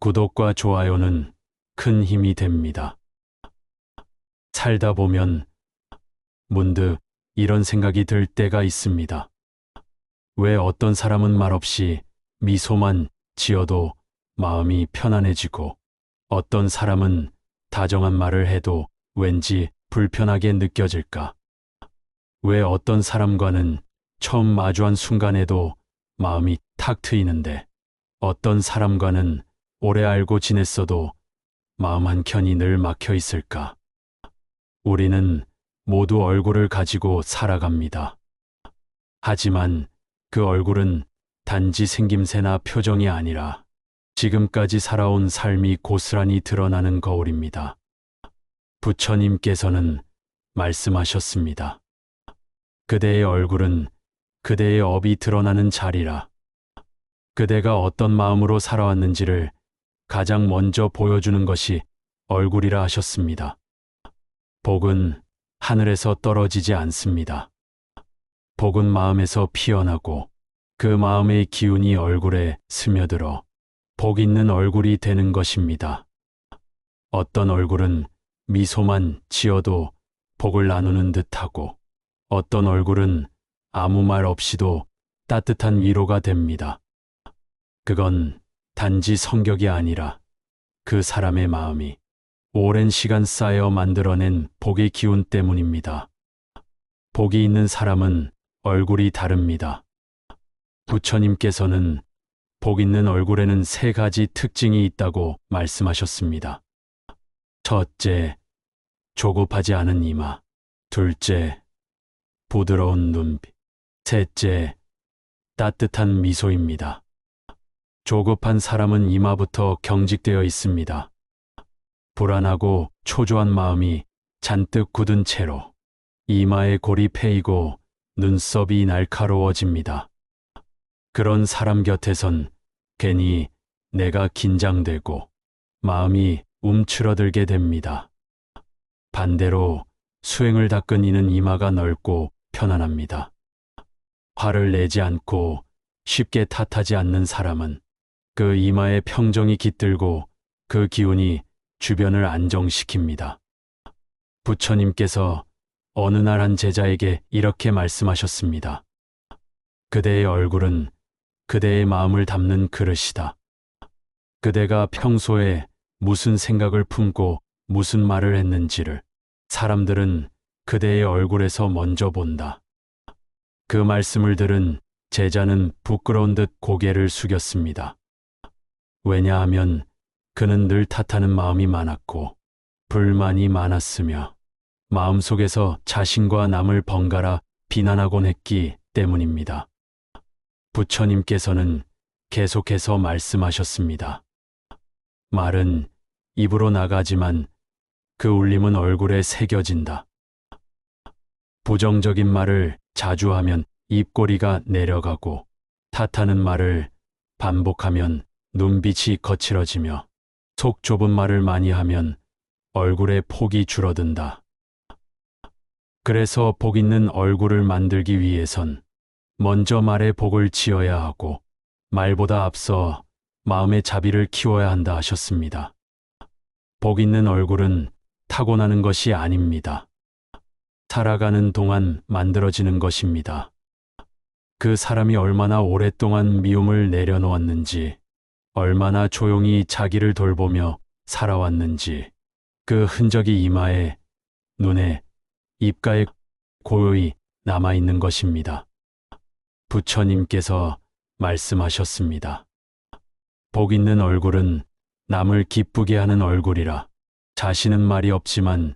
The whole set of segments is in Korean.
구독과 좋아요는 큰 힘이 됩니다. 살다 보면 문득 이런 생각이 들 때가 있습니다. 왜 어떤 사람은 말없이 미소만 지어도 마음이 편안해지고 어떤 사람은 다정한 말을 해도 왠지 불편하게 느껴질까? 왜 어떤 사람과는 처음 마주한 순간에도 마음이 탁 트이는데 어떤 사람과는 오래 알고 지냈어도 마음 한켠이 늘 막혀 있을까? 우리는 모두 얼굴을 가지고 살아갑니다. 하지만 그 얼굴은 단지 생김새나 표정이 아니라 지금까지 살아온 삶이 고스란히 드러나는 거울입니다. 부처님께서는 말씀하셨습니다. 그대의 얼굴은 그대의 업이 드러나는 자리라. 그대가 어떤 마음으로 살아왔는지를 가장 먼저 보여주는 것이 얼굴이라 하셨습니다. 복은 하늘에서 떨어지지 않습니다. 복은 마음에서 피어나고 그 마음의 기운이 얼굴에 스며들어 복 있는 얼굴이 되는 것입니다. 어떤 얼굴은 미소만 지어도 복을 나누는 듯하고 어떤 얼굴은 아무 말 없이도 따뜻한 위로가 됩니다. 그건 단지 성격이 아니라 그 사람의 마음이 오랜 시간 쌓여 만들어낸 복의 기운 때문입니다. 복이 있는 사람은 얼굴이 다릅니다. 부처님께서는 복 있는 얼굴에는 3가지 특징이 있다고 말씀하셨습니다. 첫째, 조급하지 않은 이마. 둘째, 부드러운 눈빛. 셋째, 따뜻한 미소입니다. 조급한 사람은 이마부터 경직되어 있습니다. 불안하고 초조한 마음이 잔뜩 굳은 채로 이마에 골이 패이고 눈썹이 날카로워집니다. 그런 사람 곁에선 괜히 내가 긴장되고 마음이 움츠러들게 됩니다. 반대로 수행을 닦은 이는 이마가 넓고 편안합니다. 화를 내지 않고 쉽게 탓하지 않는 사람은 그 이마에 평정이 깃들고 그 기운이 주변을 안정시킵니다. 부처님께서 어느 날 한 제자에게 이렇게 말씀하셨습니다. 그대의 얼굴은 그대의 마음을 담는 그릇이다. 그대가 평소에 무슨 생각을 품고 무슨 말을 했는지를 사람들은 그대의 얼굴에서 먼저 본다. 그 말씀을 들은 제자는 부끄러운 듯 고개를 숙였습니다. 왜냐하면 그는 늘 탓하는 마음이 많았고 불만이 많았으며 마음속에서 자신과 남을 번갈아 비난하곤 했기 때문입니다. 부처님께서는 계속해서 말씀하셨습니다. 말은 입으로 나가지만 그 울림은 얼굴에 새겨진다. 부정적인 말을 자주 하면 입꼬리가 내려가고 탓하는 말을 반복하면 눈빛이 거칠어지며 속 좁은 말을 많이 하면 얼굴의 폭이 줄어든다. 그래서 복 있는 얼굴을 만들기 위해선 먼저 말에 복을 지어야 하고 말보다 앞서 마음의 자비를 키워야 한다 하셨습니다. 복 있는 얼굴은 타고나는 것이 아닙니다. 살아가는 동안 만들어지는 것입니다. 그 사람이 얼마나 오랫동안 미움을 내려놓았는지, 얼마나 조용히 자기를 돌보며 살아왔는지, 그 흔적이 이마에, 눈에, 입가에 고요히 남아있는 것입니다. 부처님께서 말씀하셨습니다. 복 있는 얼굴은 남을 기쁘게 하는 얼굴이라. 자신은 말이 없지만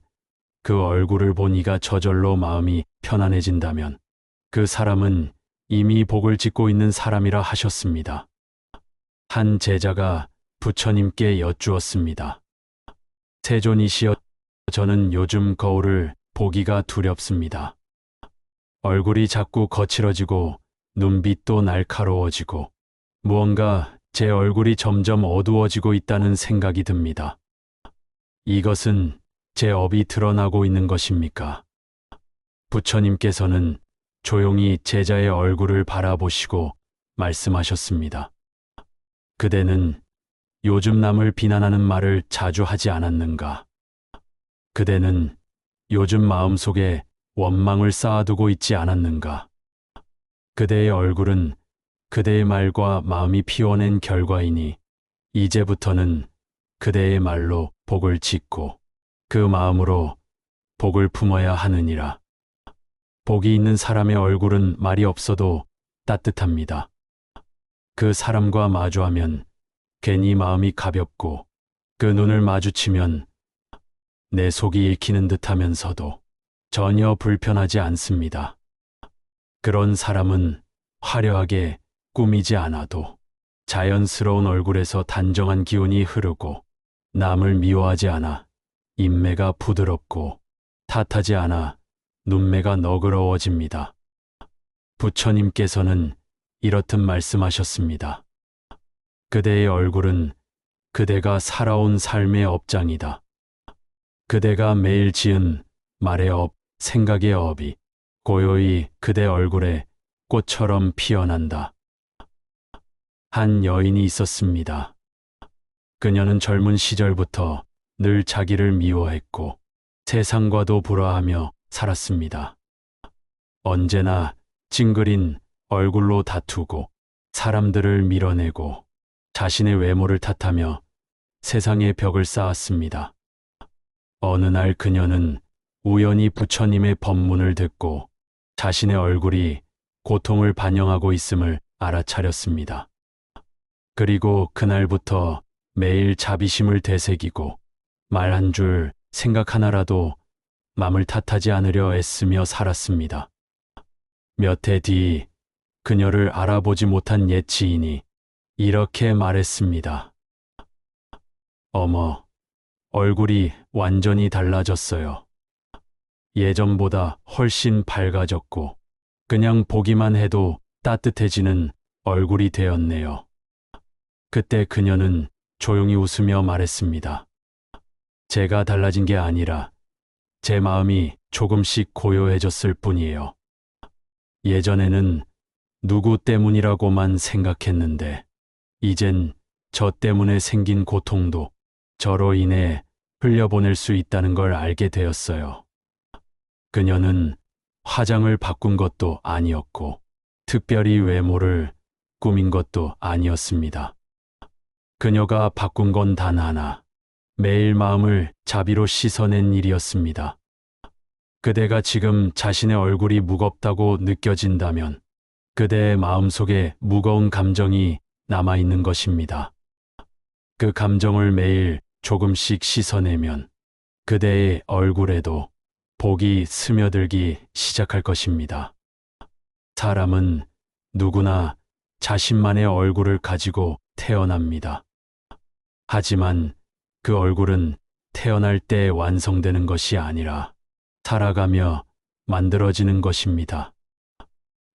그 얼굴을 보니가 저절로 마음이 편안해진다면 그 사람은 이미 복을 짓고 있는 사람이라 하셨습니다. 한 제자가 부처님께 여쭈었습니다. 세존이시여, 저는 요즘 거울을 보기가 두렵습니다. 얼굴이 자꾸 거칠어지고 눈빛도 날카로워지고 무언가 제 얼굴이 점점 어두워지고 있다는 생각이 듭니다. 이것은 제 업이 드러나고 있는 것입니까? 부처님께서는 조용히 제자의 얼굴을 바라보시고 말씀하셨습니다. 그대는 요즘 남을 비난하는 말을 자주 하지 않았는가? 그대는 요즘 마음속에 원망을 쌓아두고 있지 않았는가? 그대의 얼굴은 그대의 말과 마음이 피워낸 결과이니 이제부터는 그대의 말로 복을 짓고 그 마음으로 복을 품어야 하느니라. 복이 있는 사람의 얼굴은 말이 없어도 따뜻합니다. 그 사람과 마주하면 괜히 마음이 가볍고 그 눈을 마주치면 내 속이 읽히는 듯하면서도 전혀 불편하지 않습니다. 그런 사람은 화려하게 꾸미지 않아도 자연스러운 얼굴에서 단정한 기운이 흐르고 남을 미워하지 않아 인매가 부드럽고 탓하지 않아 눈매가 너그러워집니다. 부처님께서는 이렇듯 말씀하셨습니다. 그대의 얼굴은 그대가 살아온 삶의 업장이다. 그대가 매일 지은 말의 업, 생각의 업이 고요히 그대 얼굴에 꽃처럼 피어난다. 한 여인이 있었습니다. 그녀는 젊은 시절부터 늘 자기를 미워했고 세상과도 불화하며 살았습니다. 언제나 찡그린 얼굴로 다투고 사람들을 밀어내고 자신의 외모를 탓하며 세상의 벽을 쌓았습니다. 어느 날 그녀는 우연히 부처님의 법문을 듣고 자신의 얼굴이 고통을 반영하고 있음을 알아차렸습니다. 그리고 그날부터 매일 자비심을 되새기고 말 한 줄 생각 하나라도 남을 탓하지 않으려 애쓰며 살았습니다. 몇 해 뒤 그녀를 알아보지 못한 옛 지인이 이렇게 말했습니다. 어머, 얼굴이 완전히 달라졌어요. 예전보다 훨씬 밝아졌고 그냥 보기만 해도 따뜻해지는 얼굴이 되었네요. 그때 그녀는 조용히 웃으며 말했습니다. 제가 달라진 게 아니라 제 마음이 조금씩 고요해졌을 뿐이에요. 예전에는 누구 때문이라고만 생각했는데 이젠 저 때문에 생긴 고통도 저로 인해 흘려보낼 수 있다는 걸 알게 되었어요. 그녀는 화장을 바꾼 것도 아니었고 특별히 외모를 꾸민 것도 아니었습니다. 그녀가 바꾼 건 단 하나, 매일 마음을 자비로 씻어낸 일이었습니다. 그대가 지금 자신의 얼굴이 무겁다고 느껴진다면 그대의 마음속에 무거운 감정이 남아있는 것입니다. 그 감정을 매일 조금씩 씻어내면 그대의 얼굴에도 복이 스며들기 시작할 것입니다. 사람은 누구나 자신만의 얼굴을 가지고 태어납니다. 하지만 그 얼굴은 태어날 때 완성되는 것이 아니라 살아가며 만들어지는 것입니다.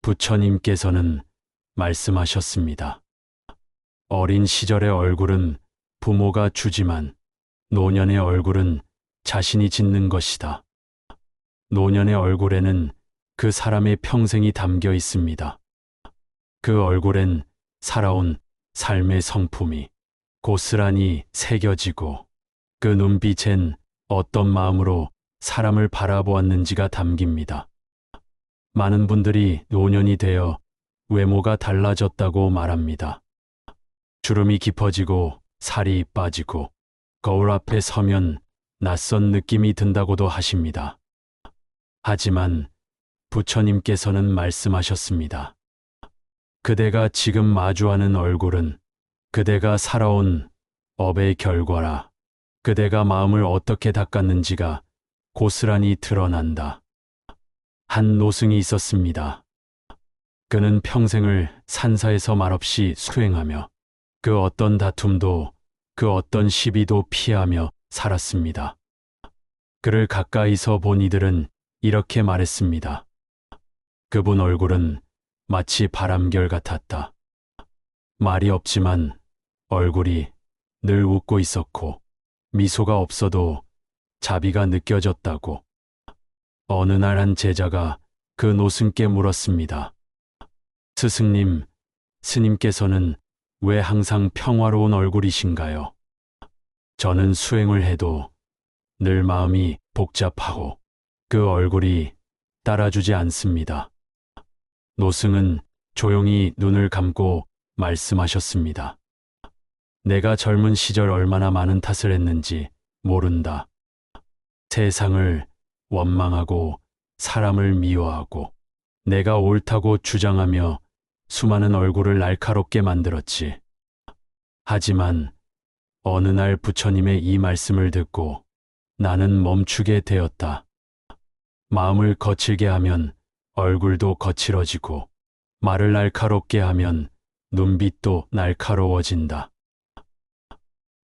부처님께서는 말씀하셨습니다. 어린 시절의 얼굴은 부모가 주지만 노년의 얼굴은 자신이 짓는 것이다. 노년의 얼굴에는 그 사람의 평생이 담겨 있습니다. 그 얼굴엔 살아온 삶의 성품이 고스란히 새겨지고 그 눈빛엔 어떤 마음으로 사람을 바라보았는지가 담깁니다. 많은 분들이 노년이 되어 외모가 달라졌다고 말합니다. 주름이 깊어지고 살이 빠지고 거울 앞에 서면 낯선 느낌이 든다고도 하십니다. 하지만 부처님께서는 말씀하셨습니다. 그대가 지금 마주하는 얼굴은 그대가 살아온 업의 결과라. 그대가 마음을 어떻게 닦았는지가 고스란히 드러난다. 한 노승이 있었습니다. 그는 평생을 산사에서 말없이 수행하며 그 어떤 다툼도 그 어떤 시비도 피하며 살았습니다. 그를 가까이서 본 이들은 이렇게 말했습니다. 그분 얼굴은 마치 바람결 같았다. 말이 없지만 얼굴이 늘 웃고 있었고 미소가 없어도 자비가 느껴졌다고. 어느 날 한 제자가 그 노승께 물었습니다. 스승님, 스님께서는 왜 항상 평화로운 얼굴이신가요? 저는 수행을 해도 늘 마음이 복잡하고 그 얼굴이 따라주지 않습니다. 노승은 조용히 눈을 감고 말씀하셨습니다. 내가 젊은 시절 얼마나 많은 탓을 했는지 모른다. 세상을 원망하고 사람을 미워하고 내가 옳다고 주장하며 수많은 얼굴을 날카롭게 만들었지. 하지만 어느 날 부처님의 이 말씀을 듣고 나는 멈추게 되었다. 마음을 거칠게 하면 얼굴도 거칠어지고 말을 날카롭게 하면 눈빛도 날카로워진다.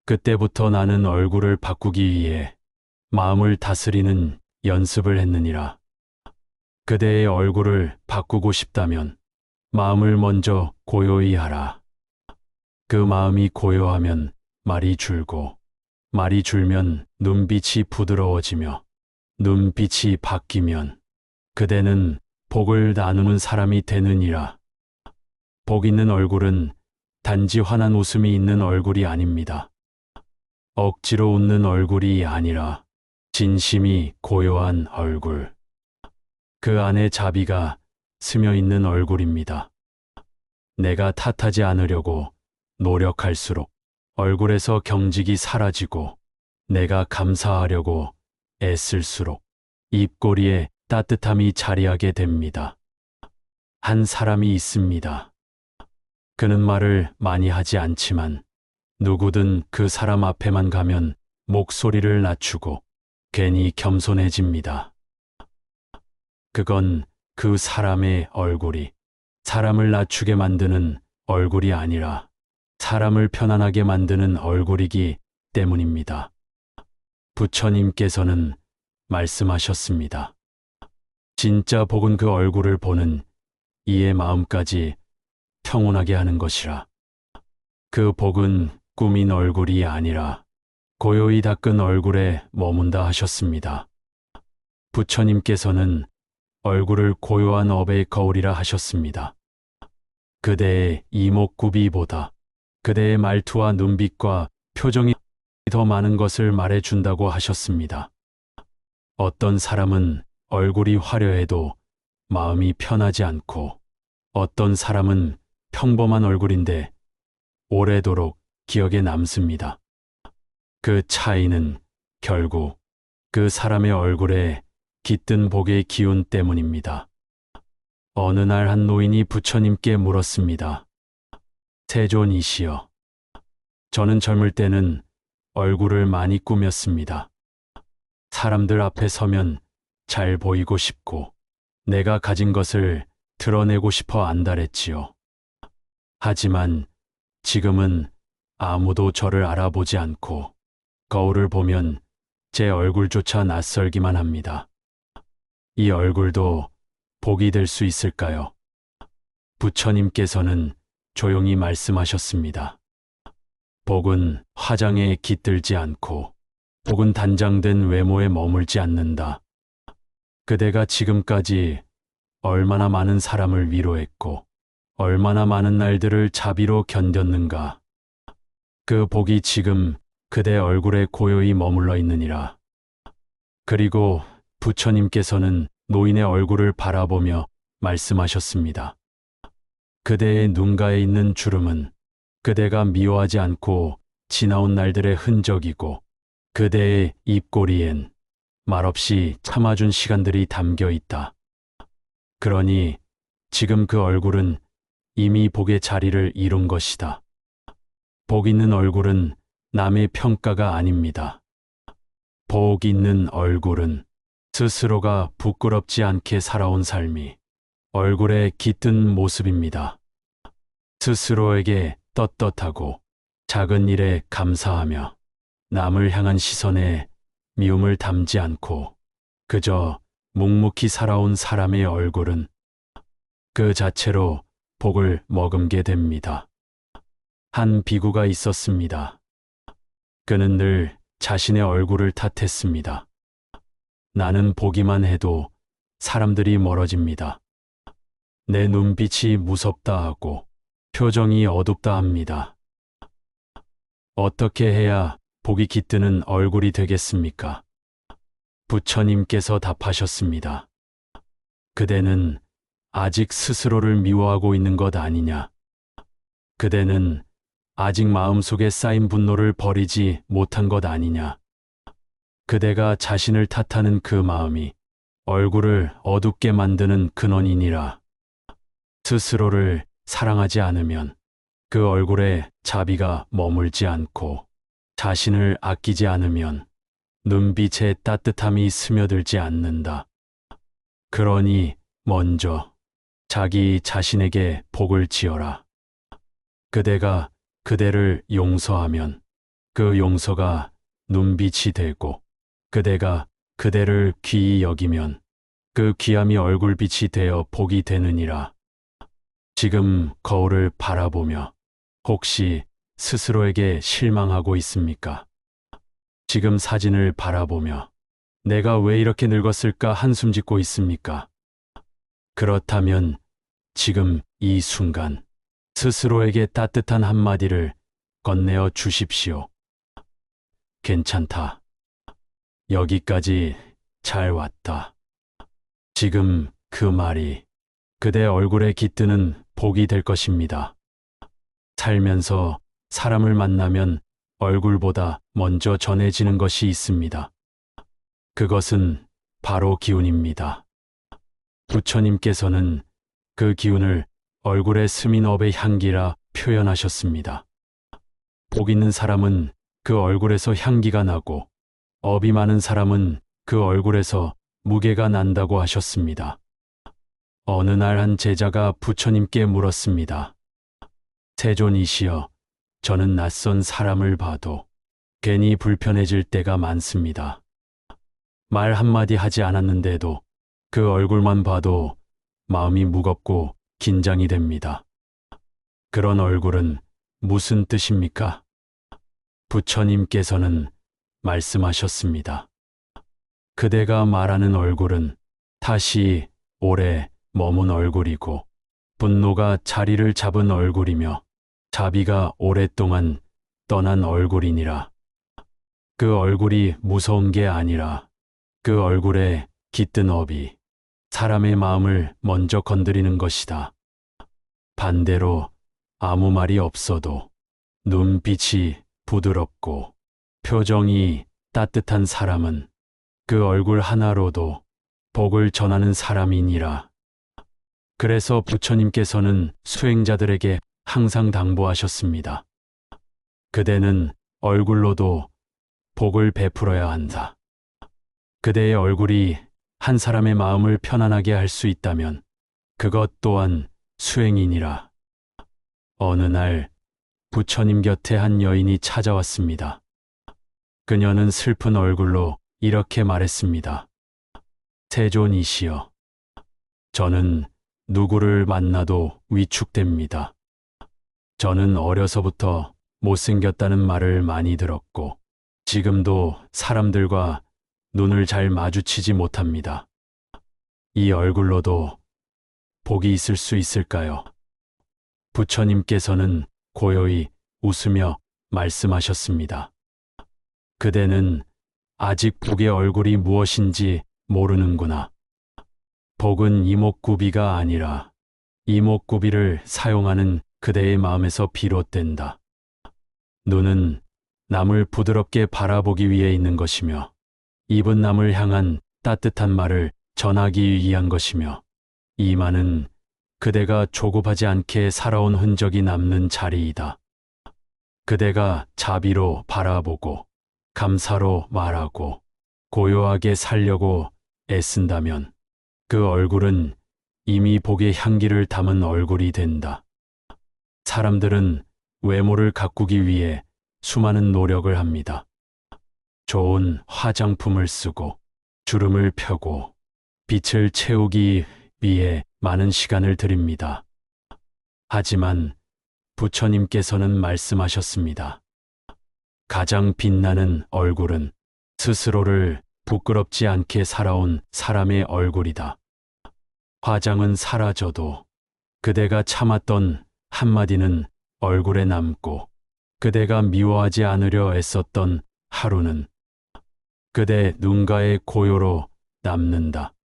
그때부터 나는 얼굴을 바꾸기 위해 마음을 다스리는 연습을 했느니라. 그대의 얼굴을 바꾸고 싶다면 마음을 먼저 고요히 하라. 그 마음이 고요하면 말이 줄고 말이 줄면 눈빛이 부드러워지며 눈빛이 바뀌면 그대는 복을 나누는 사람이 되느니라. 복 있는 얼굴은 단지 환한 웃음이 있는 얼굴이 아닙니다. 억지로 웃는 얼굴이 아니라 진심이 고요한 얼굴. 그 안에 자비가 스며 있는 얼굴입니다. 내가 탓하지 않으려고 노력할수록 얼굴에서 경직이 사라지고 내가 감사하려고 애쓸수록 입꼬리에 따뜻함이 자리하게 됩니다. 한 사람이 있습니다. 그는 말을 많이 하지 않지만 누구든 그 사람 앞에만 가면 목소리를 낮추고 괜히 겸손해집니다. 그건 그 사람의 얼굴이 사람을 낮추게 만드는 얼굴이 아니라 사람을 편안하게 만드는 얼굴이기 때문입니다. 부처님께서는 말씀하셨습니다. 진짜 복은 그 얼굴을 보는 이의 마음까지 평온하게 하는 것이라. 그 복은 꾸민 얼굴이 아니라 고요히 닦은 얼굴에 머문다 하셨습니다. 부처님께서는 얼굴을 고요한 업의 거울이라 하셨습니다. 그대의 이목구비보다 그대의 말투와 눈빛과 표정이 더 많은 것을 말해준다고 하셨습니다. 어떤 사람은 얼굴이 화려해도 마음이 편하지 않고 어떤 사람은 평범한 얼굴인데 오래도록 기억에 남습니다. 그 차이는 결국 그 사람의 얼굴에 깃든 복의 기운 때문입니다. 어느 날 한 노인이 부처님께 물었습니다. 세존이시여, 저는 젊을 때는 얼굴을 많이 꾸몄습니다. 사람들 앞에 서면 잘 보이고 싶고 내가 가진 것을 드러내고 싶어 안달했지요. 하지만 지금은 아무도 저를 알아보지 않고 거울을 보면 제 얼굴조차 낯설기만 합니다. 이 얼굴도 복이 될 수 있을까요? 부처님께서는 조용히 말씀하셨습니다. 복은 화장에 깃들지 않고 복은 단장된 외모에 머물지 않는다. 그대가 지금까지 얼마나 많은 사람을 위로했고 얼마나 많은 날들을 자비로 견뎠는가. 그 복이 지금 그대 얼굴에 고요히 머물러 있느니라. 그리고 부처님께서는 노인의 얼굴을 바라보며 말씀하셨습니다. 그대의 눈가에 있는 주름은 그대가 미워하지 않고 지나온 날들의 흔적이고 그대의 입꼬리엔 말없이 참아준 시간들이 담겨 있다. 그러니 지금 그 얼굴은 이미 복의 자리를 이룬 것이다. 복 있는 얼굴은 남의 평가가 아닙니다. 복 있는 얼굴은 스스로가 부끄럽지 않게 살아온 삶이 얼굴에 깃든 모습입니다. 스스로에게 떳떳하고 작은 일에 감사하며 남을 향한 시선에 미움을 담지 않고 그저 묵묵히 살아온 사람의 얼굴은 그 자체로 복을 머금게 됩니다. 한 비구가 있었습니다. 그는 늘 자신의 얼굴을 탓했습니다. 나는 보기만 해도 사람들이 멀어집니다. 내 눈빛이 무섭다 하고 표정이 어둡다 합니다. 어떻게 해야 복이 깃드는 얼굴이 되겠습니까? 부처님께서 답하셨습니다. 그대는 아직 스스로를 미워하고 있는 것 아니냐? 그대는 아직 마음속에 쌓인 분노를 버리지 못한 것 아니냐? 그대가 자신을 탓하는 그 마음이 얼굴을 어둡게 만드는 근원이니라. 스스로를 사랑하지 않으면 그 얼굴에 자비가 머물지 않고, 자신을 아끼지 않으면 눈빛에 따뜻함이 스며들지 않는다. 그러니 먼저 자기 자신에게 복을 지어라. 그대가 그대를 용서하면 그 용서가 눈빛이 되고, 그대가 그대를 귀히 여기면 그 귀함이 얼굴빛이 되어 복이 되느니라. 지금 거울을 바라보며 혹시 스스로에게 실망하고 있습니까? 지금 사진을 바라보며 내가 왜 이렇게 늙었을까 한숨 짓고 있습니까? 그렇다면 지금 이 순간 스스로에게 따뜻한 한마디를 건네어 주십시오. 괜찮다. 여기까지 잘 왔다. 지금 그 말이 그대 얼굴에 깃드는 복이 될 것입니다. 살면서 사람을 만나면 얼굴보다 먼저 전해지는 것이 있습니다. 그것은 바로 기운입니다. 부처님께서는 그 기운을 얼굴에 스민 업의 향기라 표현하셨습니다. 복 있는 사람은 그 얼굴에서 향기가 나고, 업이 많은 사람은 그 얼굴에서 무게가 난다고 하셨습니다. 어느 날 한 제자가 부처님께 물었습니다. 세존이시여, 저는 낯선 사람을 봐도 괜히 불편해질 때가 많습니다. 말 한마디 하지 않았는데도 그 얼굴만 봐도 마음이 무겁고 긴장이 됩니다. 그런 얼굴은 무슨 뜻입니까? 부처님께서는 말씀하셨습니다. 그대가 말하는 얼굴은 탓이 오래 머문 얼굴이고, 분노가 자리를 잡은 얼굴이며, 자비가 오랫동안 떠난 얼굴이니라. 그 얼굴이 무서운 게 아니라 그 얼굴에 깃든 업이 사람의 마음을 먼저 건드리는 것이다. 반대로 아무 말이 없어도 눈빛이 부드럽고 표정이 따뜻한 사람은 그 얼굴 하나로도 복을 전하는 사람이니라. 그래서 부처님께서는 수행자들에게 항상 당부하셨습니다. 그대는 얼굴로도 복을 베풀어야 한다. 그대의 얼굴이 한 사람의 마음을 편안하게 할 수 있다면 그것 또한 수행이니라. 어느 날 부처님 곁에 한 여인이 찾아왔습니다. 그녀는 슬픈 얼굴로 이렇게 말했습니다. 세존이시여, 저는 누구를 만나도 위축됩니다. 저는 어려서부터 못생겼다는 말을 많이 들었고, 지금도 사람들과 눈을 잘 마주치지 못합니다. 이 얼굴로도 복이 있을 수 있을까요? 부처님께서는 고요히 웃으며 말씀하셨습니다. 그대는 아직 복의 얼굴이 무엇인지 모르는구나. 복은 이목구비가 아니라 이목구비를 사용하는 그대의 마음에서 비롯된다. 눈은 남을 부드럽게 바라보기 위해 있는 것이며, 입은 남을 향한 따뜻한 말을 전하기 위한 것이며, 이마는 그대가 조급하지 않게 살아온 흔적이 남는 자리이다. 그대가 자비로 바라보고 감사로 말하고 고요하게 살려고 애쓴다면 그 얼굴은 이미 복의 향기를 담은 얼굴이 된다. 사람들은 외모를 가꾸기 위해 수많은 노력을 합니다. 좋은 화장품을 쓰고 주름을 펴고 빛을 채우기 위해 많은 시간을 들입니다. 하지만 부처님께서는 말씀하셨습니다. 가장 빛나는 얼굴은 스스로를 부끄럽지 않게 살아온 사람의 얼굴이다. 화장은 사라져도 그대가 참았던 한마디는 얼굴에 남고, 그대가 미워하지 않으려 애썼던 하루는 그대 눈가의 고요로 남는다.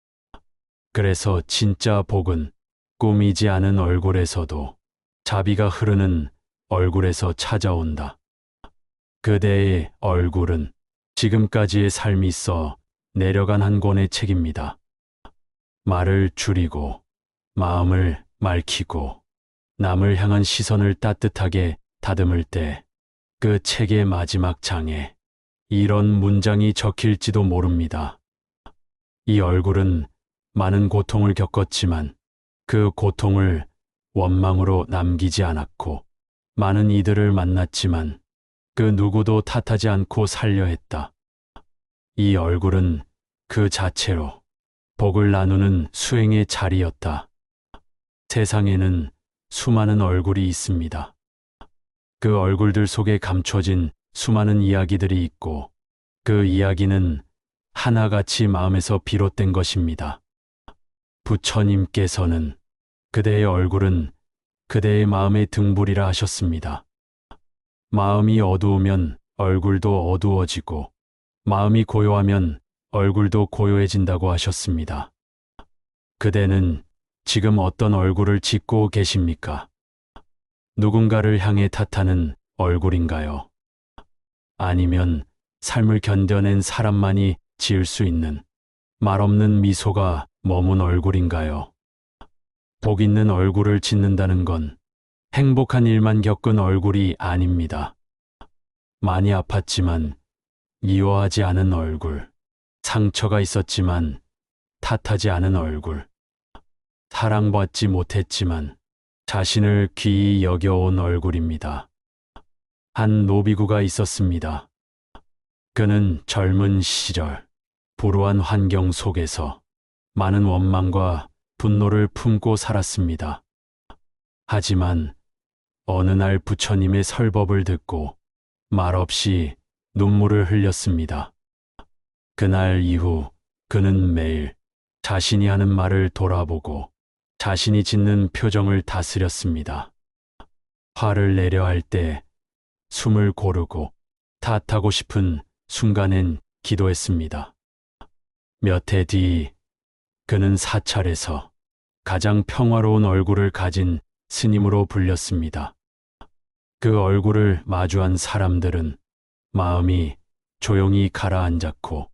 그래서 진짜 복은 꾸미지 않은 얼굴에서도 자비가 흐르는 얼굴에서 찾아온다. 그대의 얼굴은 지금까지의 삶이 써 내려간 한 권의 책입니다. 말을 줄이고 마음을 맑히고 남을 향한 시선을 따뜻하게 다듬을 때 그 책의 마지막 장에 이런 문장이 적힐지도 모릅니다. 이 얼굴은 많은 고통을 겪었지만 그 고통을 원망으로 남기지 않았고 많은 이들을 만났지만 그 누구도 탓하지 않고 살려 했다. 이 얼굴은 그 자체로 복을 나누는 수행의 자리였다. 세상에는 수많은 얼굴이 있습니다. 그 얼굴들 속에 감춰진 수많은 이야기들이 있고 그 이야기는 하나같이 마음에서 비롯된 것입니다. 부처님께서는 그대의 얼굴은 그대의 마음의 등불이라 하셨습니다. 마음이 어두우면 얼굴도 어두워지고 마음이 고요하면 얼굴도 고요해진다고 하셨습니다. 그대는 지금 어떤 얼굴을 짓고 계십니까? 누군가를 향해 탓하는 얼굴인가요? 아니면 삶을 견뎌낸 사람만이 지을 수 있는 말없는 미소가 머문 얼굴인가요? 복 있는 얼굴을 짓는다는 건 행복한 일만 겪은 얼굴이 아닙니다. 많이 아팠지만 미워하지 않은 얼굴, 상처가 있었지만 탓하지 않은 얼굴, 사랑받지 못했지만 자신을 귀히 여겨온 얼굴입니다. 한 노비구가 있었습니다. 그는 젊은 시절 불우한 환경 속에서 많은 원망과 분노를 품고 살았습니다. 하지만 어느 날 부처님의 설법을 듣고 말없이 눈물을 흘렸습니다. 그날 이후 그는 매일 자신이 하는 말을 돌아보고 자신이 짓는 표정을 다스렸습니다. 화를 내려 할 때 숨을 고르고 탓하고 싶은 순간엔 기도했습니다. 몇 해 뒤 그는 사찰에서 가장 평화로운 얼굴을 가진 스님으로 불렸습니다. 그 얼굴을 마주한 사람들은 마음이 조용히 가라앉았고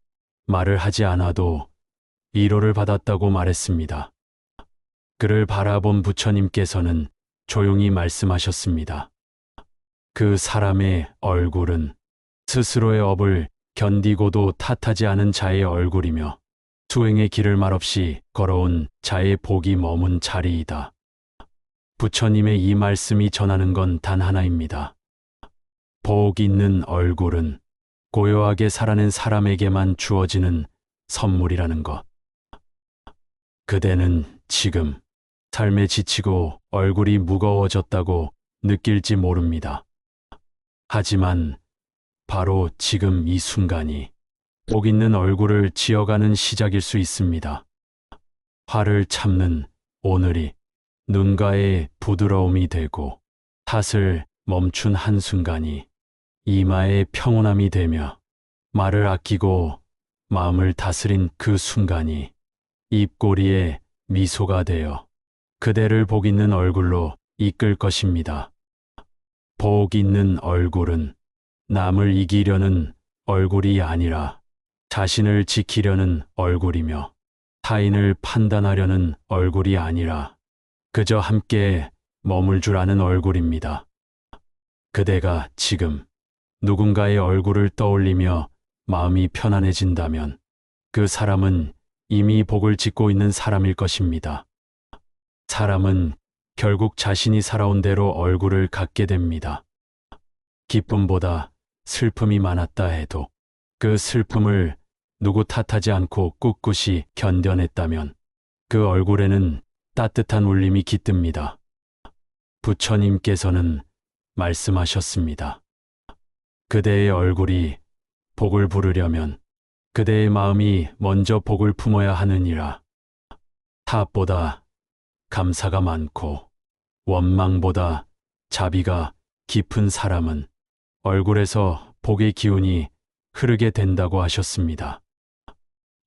말을 하지 않아도 위로를 받았다고 말했습니다. 그를 바라본 부처님께서는 조용히 말씀하셨습니다. 그 사람의 얼굴은 스스로의 업을 견디고도 탓하지 않은 자의 얼굴이며 수행의 길을 말없이 걸어온 자의 복이 머문 자리이다. 부처님의 이 말씀이 전하는 건 단 하나입니다. 복 있는 얼굴은 고요하게 살아낸 사람에게만 주어지는 선물이라는 것. 그대는 지금 삶에 지치고 얼굴이 무거워졌다고 느낄지 모릅니다. 하지만 바로 지금 이 순간이 복 있는 얼굴을 지어가는 시작일 수 있습니다. 화를 참는 오늘이 눈가에 부드러움이 되고 탓을 멈춘 한순간이 이마에 평온함이 되며 말을 아끼고 마음을 다스린 그 순간이 입꼬리에 미소가 되어 그대를 복 있는 얼굴로 이끌 것입니다. 복 있는 얼굴은 남을 이기려는 얼굴이 아니라 자신을 지키려는 얼굴이며 타인을 판단하려는 얼굴이 아니라 그저 함께 머물 줄 아는 얼굴입니다. 그대가 지금 누군가의 얼굴을 떠올리며 마음이 편안해진다면 그 사람은 이미 복을 짓고 있는 사람일 것입니다. 사람은 결국 자신이 살아온 대로 얼굴을 갖게 됩니다. 기쁨보다 슬픔이 많았다 해도 그 슬픔을 누구 탓하지 않고 꿋꿋이 견뎌냈다면 그 얼굴에는 따뜻한 울림이 깃듭니다. 부처님께서는 말씀하셨습니다. 그대의 얼굴이 복을 부르려면 그대의 마음이 먼저 복을 품어야 하느니라. 탓보다 감사가 많고 원망보다 자비가 깊은 사람은 얼굴에서 복의 기운이 흐르게 된다고 하셨습니다.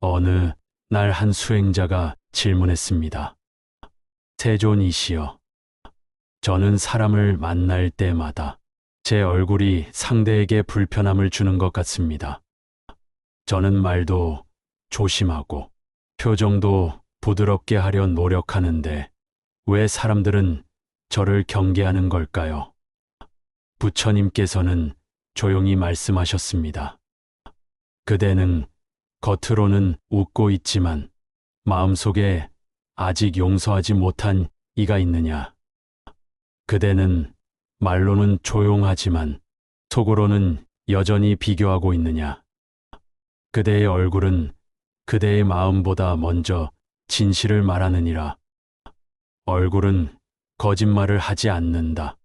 어느 날 한 수행자가 질문했습니다. 세존이시여, 저는 사람을 만날 때마다 제 얼굴이 상대에게 불편함을 주는 것 같습니다. 저는 말도 조심하고 표정도 부드럽게 하려 노력하는데 왜 사람들은 저를 경계하는 걸까요? 부처님께서는 조용히 말씀하셨습니다. 그대는 겉으로는 웃고 있지만 마음속에 아직 용서하지 못한 이가 있느냐? 그대는 말로는 조용하지만 속으로는 여전히 비교하고 있느냐? 그대의 얼굴은 그대의 마음보다 먼저 진실을 말하느니라. 얼굴은 거짓말을 하지 않는다.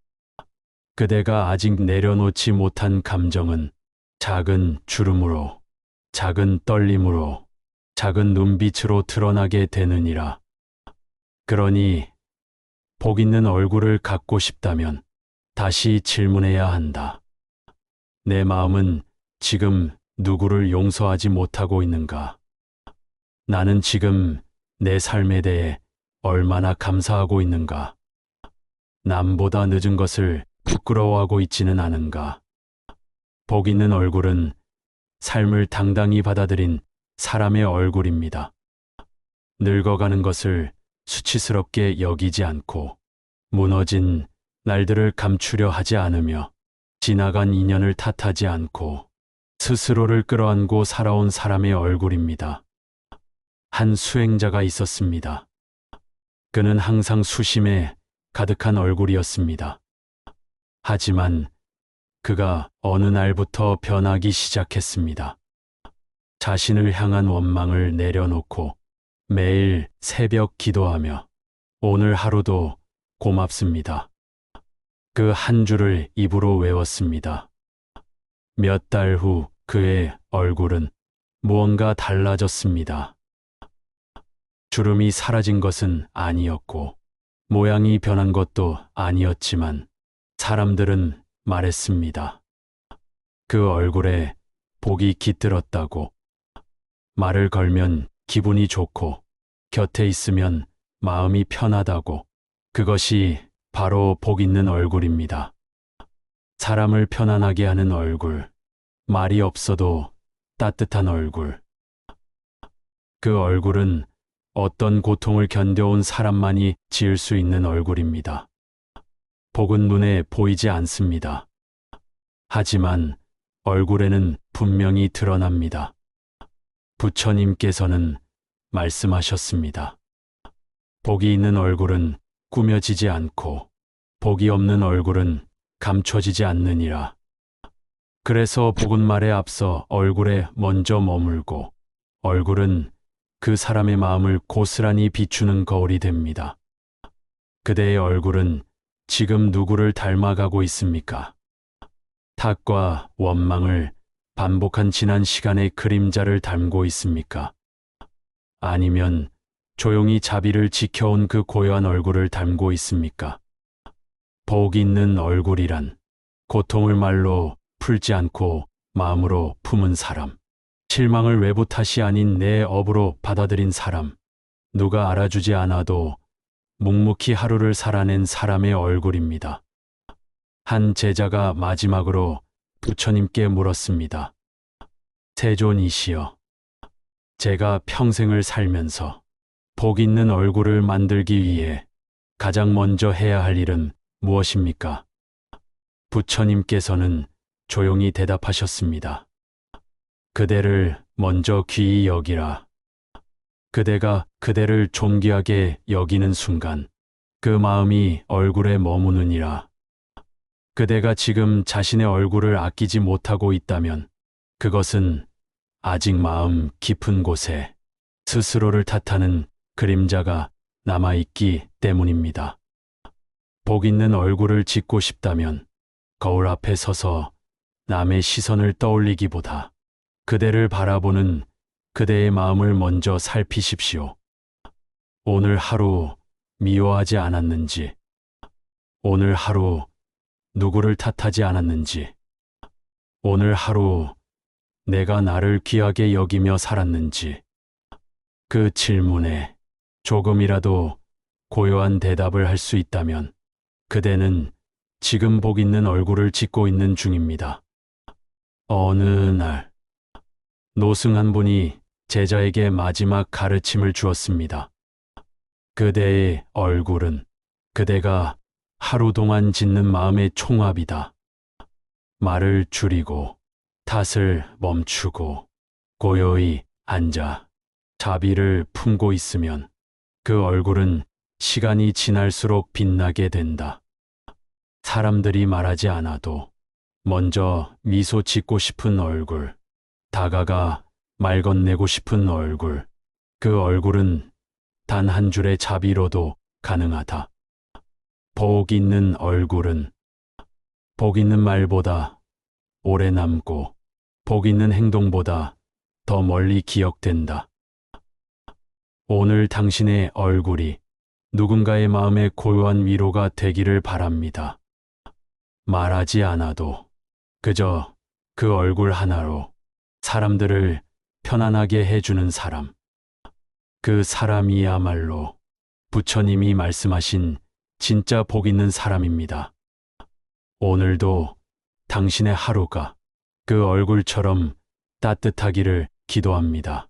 그대가 아직 내려놓지 못한 감정은 작은 주름으로, 작은 떨림으로, 작은 눈빛으로 드러나게 되느니라. 그러니 복 있는 얼굴을 갖고 싶다면 다시 질문해야 한다. 내 마음은 지금 누구를 용서하지 못하고 있는가? 나는 지금 내 삶에 대해 얼마나 감사하고 있는가? 남보다 늦은 것을 부끄러워하고 있지는 않은가? 복 있는 얼굴은 삶을 당당히 받아들인 사람의 얼굴입니다. 늙어가는 것을 수치스럽게 여기지 않고 무너진 날들을 감추려 하지 않으며 지나간 인연을 탓하지 않고 스스로를 끌어안고 살아온 사람의 얼굴입니다. 한 수행자가 있었습니다. 그는 항상 수심에 가득한 얼굴이었습니다. 하지만 그가 어느 날부터 변하기 시작했습니다. 자신을 향한 원망을 내려놓고 매일 새벽 기도하며 오늘 하루도 고맙습니다. 그 한 줄을 입으로 외웠습니다. 몇 달 후 그의 얼굴은 무언가 달라졌습니다. 주름이 사라진 것은 아니었고 모양이 변한 것도 아니었지만 사람들은 말했습니다. 그 얼굴에 복이 깃들었다고. 말을 걸면 기분이 좋고 곁에 있으면 마음이 편하다고. 그것이 바로 복 있는 얼굴입니다. 사람을 편안하게 하는 얼굴, 말이 없어도 따뜻한 얼굴. 그 얼굴은 어떤 고통을 견뎌온 사람만이 지을 수 있는 얼굴입니다. 복은 눈에 보이지 않습니다. 하지만 얼굴에는 분명히 드러납니다. 부처님께서는 말씀하셨습니다. 복이 있는 얼굴은 꾸며지지 않고 복이 없는 얼굴은 감춰지지 않느니라. 그래서 복은 말에 앞서 얼굴에 먼저 머물고 얼굴은 그 사람의 마음을 고스란히 비추는 거울이 됩니다. 그대의 얼굴은 지금 누구를 닮아가고 있습니까? 탓과 원망을 반복한 지난 시간의 그림자를 닮고 있습니까? 아니면 조용히 자비를 지켜온 그 고요한 얼굴을 닮고 있습니까? 복 있는 얼굴이란 고통을 말로 풀지 않고 마음으로 품은 사람, 실망을 외부 탓이 아닌 내 업으로 받아들인 사람, 누가 알아주지 않아도 묵묵히 하루를 살아낸 사람의 얼굴입니다. 한 제자가 마지막으로 부처님께 물었습니다. 세존이시여, 제가 평생을 살면서 복 있는 얼굴을 만들기 위해 가장 먼저 해야 할 일은 무엇입니까? 부처님께서는 조용히 대답하셨습니다. 그대를 먼저 귀히 여기라. 그대가 그대를 존귀하게 여기는 순간 그 마음이 얼굴에 머무느니라. 그대가 지금 자신의 얼굴을 아끼지 못하고 있다면 그것은 아직 마음 깊은 곳에 스스로를 탓하는 그림자가 남아있기 때문입니다. 복 있는 얼굴을 짓고 싶다면 거울 앞에 서서 남의 시선을 떠올리기보다 그대를 바라보는 그대의 마음을 먼저 살피십시오. 오늘 하루 미워하지 않았는지, 오늘 하루 누구를 탓하지 않았는지, 오늘 하루 내가 나를 귀하게 여기며 살았는지, 그 질문에 조금이라도 고요한 대답을 할 수 있다면 그대는 지금 복 있는 얼굴을 짓고 있는 중입니다. 어느 날 노승한 분이 제자에게 마지막 가르침을 주었습니다. 그대의 얼굴은 그대가 하루 동안 짓는 마음의 총합이다. 말을 줄이고 탓을 멈추고 고요히 앉아 자비를 품고 있으면 그 얼굴은 시간이 지날수록 빛나게 된다. 사람들이 말하지 않아도 먼저 미소 짓고 싶은 얼굴, 다가가 말 건네고 싶은 얼굴, 그 얼굴은 단 한 줄의 자비로도 가능하다. 복 있는 얼굴은 복 있는 말보다 오래 남고 복 있는 행동보다 더 멀리 기억된다. 오늘 당신의 얼굴이 누군가의 마음에 고요한 위로가 되기를 바랍니다. 말하지 않아도 그저 그 얼굴 하나로 사람들을 편안하게 해주는 사람. 그 사람이야말로 부처님이 말씀하신 진짜 복 있는 사람입니다. 오늘도 당신의 하루가 그 얼굴처럼 따뜻하기를 기도합니다.